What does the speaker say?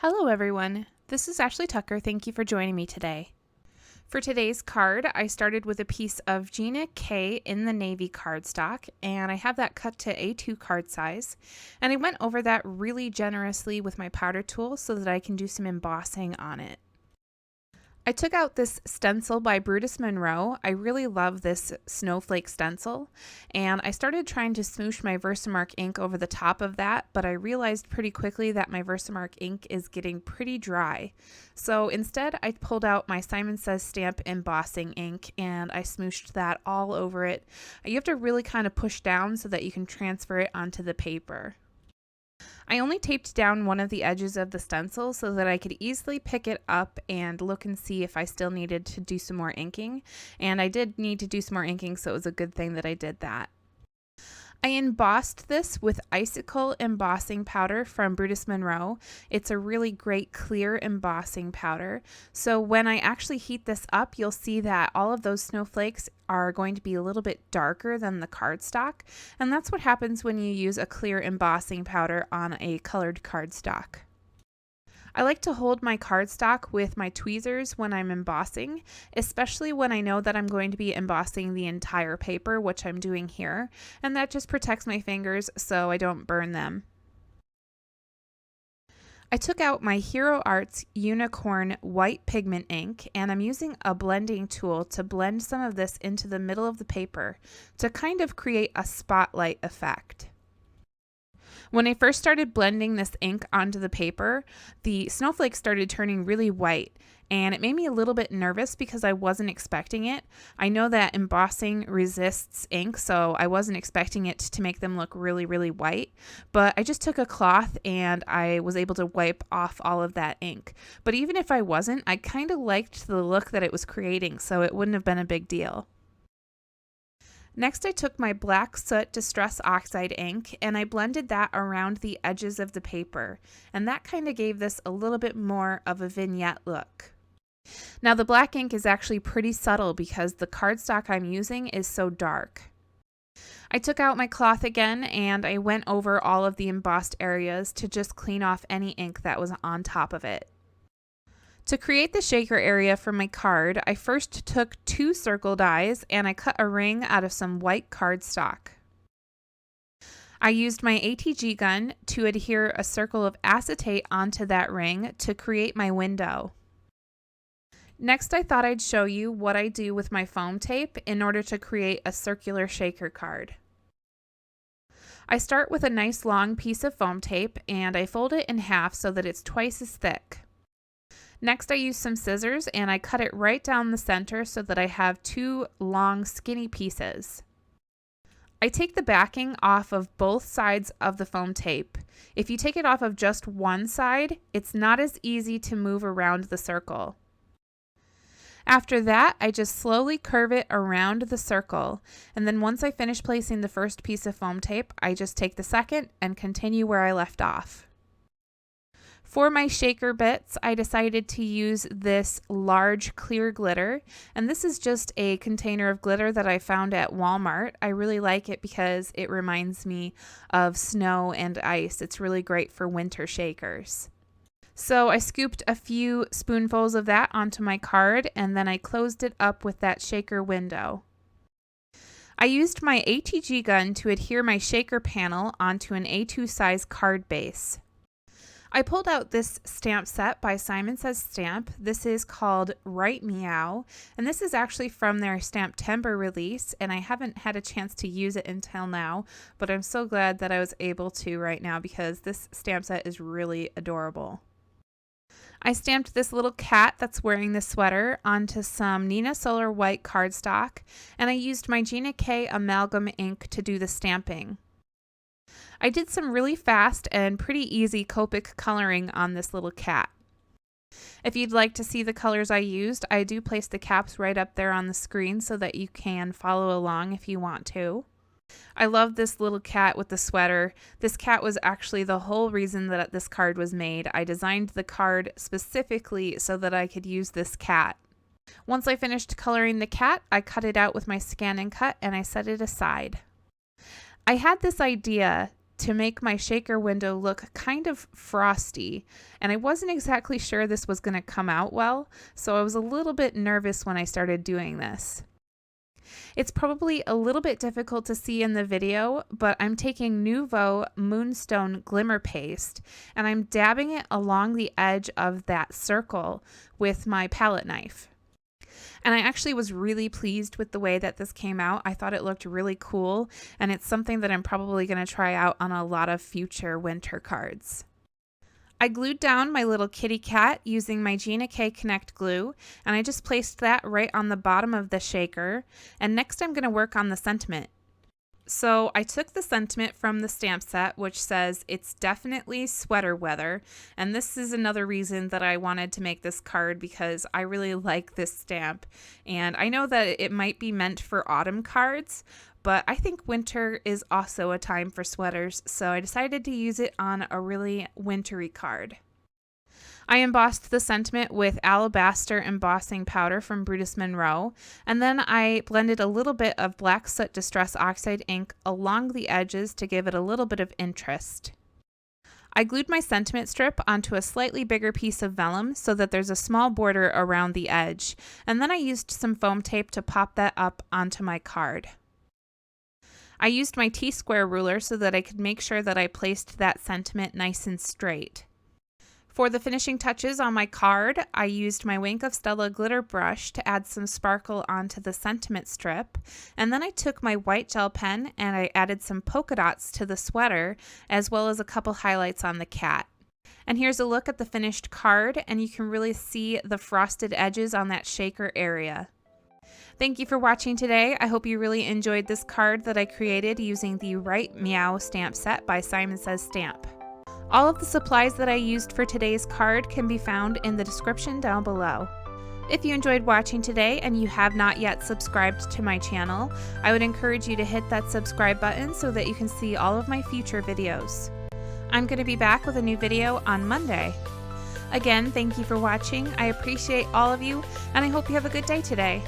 Hello everyone, this is Ashley Tucker. Thank you for joining me today. For today's card, I started with a piece of Gina K in the navy cardstock, and I have that cut to A2 card size. And I went over that really generously with my powder tool so that I can do some embossing on it. I took out this stencil by Brutus Monroe. I really love this snowflake stencil, and I started trying to smoosh my Versamark ink over the top of that, but I realized pretty quickly that my Versamark ink is getting pretty dry. So instead, I pulled out my Simon Says Stamp embossing ink and I smooshed that all over it. You have to really kind of push down so that you can transfer it onto the paper. I only taped down one of the edges of the stencil so that I could easily pick it up and look and see if I still needed to do some more inking. And I did need to do some more inking, so it was a good thing that I did that. I embossed this with Icicle embossing powder from Brutus Monroe. It's a really great clear embossing powder. So when I actually heat this up, you'll see that all of those snowflakes are going to be a little bit darker than the cardstock. And that's what happens when you use a clear embossing powder on a colored cardstock. I like to hold my cardstock with my tweezers when I'm embossing, especially when I know that I'm going to be embossing the entire paper, which I'm doing here, and that just protects my fingers so I don't burn them. I took out my Hero Arts Unicorn white pigment ink, and I'm using a blending tool to blend some of this into the middle of the paper to kind of create a spotlight effect. When I first started blending this ink onto the paper, the snowflakes started turning really white, and it made me a little bit nervous because I wasn't expecting it. I know that embossing resists ink, so I wasn't expecting it to make them look really, really white, but I just took a cloth and I was able to wipe off all of that ink. But even if I wasn't, I kind of liked the look that it was creating, so it wouldn't have been a big deal. Next, I took my Black Soot Distress Oxide ink and I blended that around the edges of the paper, and that kind of gave this a little bit more of a vignette look. Now the black ink is actually pretty subtle because the cardstock I'm using is so dark. I took out my cloth again and I went over all of the embossed areas to just clean off any ink that was on top of it. To create the shaker area for my card, I first took 2 circle dies and I cut a ring out of some white cardstock. I used my ATG gun to adhere a circle of acetate onto that ring to create my window. Next, I thought I'd show you what I do with my foam tape in order to create a circular shaker card. I start with a nice long piece of foam tape and I fold it in half so that it's twice as thick. Next, I use some scissors and I cut it right down the center so that I have 2 long skinny pieces. I take the backing off of both sides of the foam tape. If you take it off of just one side, it's not as easy to move around the circle. After that, I just slowly curve it around the circle, and then once I finish placing the first piece of foam tape, I just take the second and continue where I left off. For my shaker bits, I decided to use this large clear glitter, and this is just a container of glitter that I found at Walmart. I really like it because it reminds me of snow and ice. It's really great for winter shakers. So I scooped a few spoonfuls of that onto my card, and then I closed it up with that shaker window. I used my ATG gun to adhere my shaker panel onto an A2 size card base. I pulled out this stamp set by Simon Says Stamp. This is called Right Meow, and this is actually from their Stamp-Timber release, and I haven't had a chance to use it until now, but I'm so glad that I was able to right now because this stamp set is really adorable. I stamped this little cat that's wearing the sweater onto some Nina Solar white cardstock, and I used my Gina K amalgam ink to do the stamping. I did some really fast and pretty easy Copic coloring on this little cat. If you'd like to see the colors I used, I do place the caps right up there on the screen so that you can follow along if you want to. I love this little cat with the sweater. This cat was actually the whole reason that this card was made. I designed the card specifically so that I could use this cat. Once I finished coloring the cat, I cut it out with my Scan and Cut and I set it aside. I had this idea to make my shaker window look kind of frosty, and I wasn't exactly sure this was going to come out well, so I was a little bit nervous when I started doing this. It's probably a little bit difficult to see in the video, but I'm taking Nouveau Moonstone Glimmer Paste and I'm dabbing it along the edge of that circle with my palette knife. And I actually was really pleased with the way that this came out. I thought it looked really cool, and it's something that I'm probably going to try out on a lot of future winter cards. I glued down my little kitty cat using my Gina K Connect glue, and I just placed that right on the bottom of the shaker. And next I'm going to work on the sentiment. So I took the sentiment from the stamp set, which says it's definitely sweater weather, and this is another reason that I wanted to make this card because I really like this stamp, and I know that it might be meant for autumn cards, but I think winter is also a time for sweaters, so I decided to use it on a really wintry card. I embossed the sentiment with alabaster embossing powder from Brutus Monroe, and then I blended a little bit of Black Soot Distress Oxide ink along the edges to give it a little bit of interest. I glued my sentiment strip onto a slightly bigger piece of vellum so that there's a small border around the edge, and then I used some foam tape to pop that up onto my card. I used my T-square ruler so that I could make sure that I placed that sentiment nice and straight. For the finishing touches on my card, I used my Wink of Stella glitter brush to add some sparkle onto the sentiment strip, and then I took my white gel pen and I added some polka dots to the sweater, as well as a couple highlights on the cat. And here's a look at the finished card, and you can really see the frosted edges on that shaker area. Thank you for watching today. I hope you really enjoyed this card that I created using the Right Meow stamp set by Simon Says Stamp. All of the supplies that I used for today's card can be found in the description down below. If you enjoyed watching today and you have not yet subscribed to my channel, I would encourage you to hit that subscribe button so that you can see all of my future videos. I'm going to be back with a new video on Monday. Again, thank you for watching. I appreciate all of you, and I hope you have a good day today.